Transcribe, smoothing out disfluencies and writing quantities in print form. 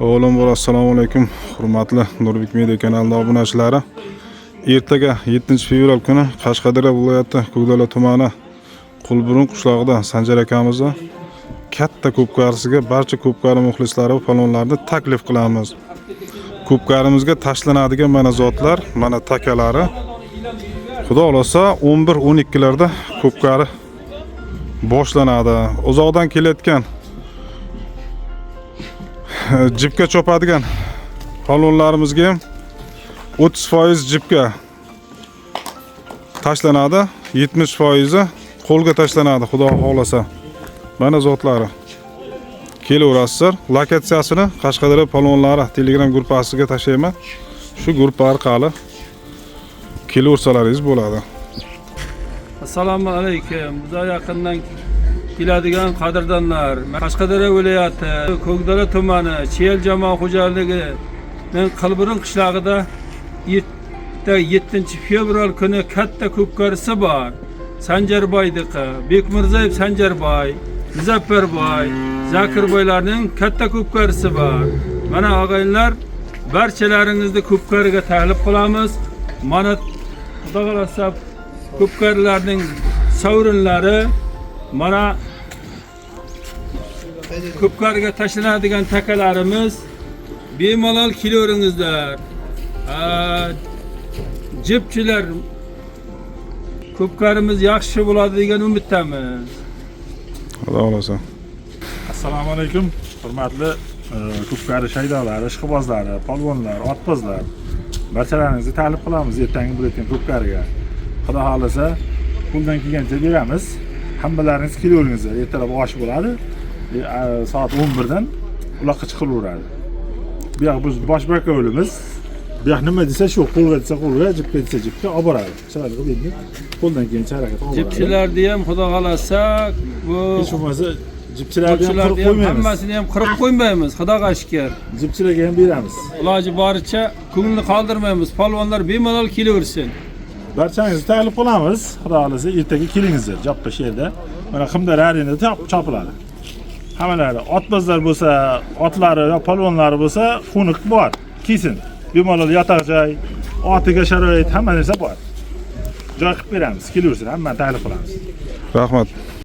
Avvalambor assalomu alaykum, hurmatli Nurbek Media kanalining obunachilari. Ertaga 7-fevral kuni Qashqadaryo viloyati Ko'kdala tumani Qulburun qishlog'ida Sanjar akamizni katta ko'pkarisiga barcha ko'pkari muxlislari va palonlarni taklif qilamiz. Ko'pkarimizga tashlanadigan mana zotlar, mana takalari. Xudo xolasa 11-12 larda ko'pkari boshlanadi. Uzoqdan kelayotgan jipga chopadigan palonlarimizga ham 30% jipga tashlanadi, 70% qo'lga tashlanadi, xudo xolasa. Mana zotlari. Kelaverasizlar. Lokatsiyasini Qashqadaryo palonlari Telegram gruppasiga tashlayman. Shu gruppa orqali kelaversalaringiz bo'ladi. Assalomu alaykum. Bizga yaqindan keladigan qadrdonlar, Qashqadaryo viloyati Ko'kdala tumani Chiyel jamoat xo'jaligi Qulburun qishlog'ida 7-fevral kuni katta ko'pkarisi bor. Sanjarboydiqi, Bekmirzayev Sanjarboy, Muzaffarboy, Zakirboylarning katta ko'pkarisi bor. Mana og'aylar, barchalaringizni ko'pkariga taklif qilamiz. Mana xudo xolasa ko'pkarilarning sovrinlari, mana ko'pkariga tashlanadigan takalarimiz bemalol kelaveringizlar. Jipchilar ko'pkarimiz yaxshi bo'ladi degan umiddamiz. Xudo xolasa. Assalomu alaykum, hurmatli ko'pkari shaydolari, ishqibozlari, polvonlar, otbozlar. Barchalaringizni taklif qilamiz ertangi bo'layotgan ko'pkariga. Xudo xolasa, qo'ldan kelgancha beramiz. Hammalaringiz kelaveringizlar. Ertalab osh bo'ladi. Soat 11 dan uloqqa chiqilaveradi. Bu yoq biz bosh bakovlimiz. Bu yoq nima desa shu, qo'lga desa qo'lga, jipga desa jipga olib boradi. Chiroyli qilib endi qo'ldan kelgancha harakat qilib. Jipchilarni ham xudo xolasa bu hech bo'lmasa jipchilarni ham qirib qo'ymaymiz. Hammasini ham qirib qo'ymaymiz, xudoga shukr. Jipchilarga ham beramiz. Iloji boricha ko'ngilni qoldirmaymiz. Polvonlar bemalol kelaversin. Barchangizni taklif qilamiz. Xudo xolasa ertaga kelingizlar. Joqqa sherda. Mana Qimdar arenada chopiladi. Hammalari otbozlar bo'lsa, otlari va polvonlari bo'lsa, xunuk bor. Kiysin. Bemalol yotoq joy, otiga sharoit, hamma narsa bor. Joy qilib beramiz. Kelaversin, hammani taklif qilamiz. Rahmat.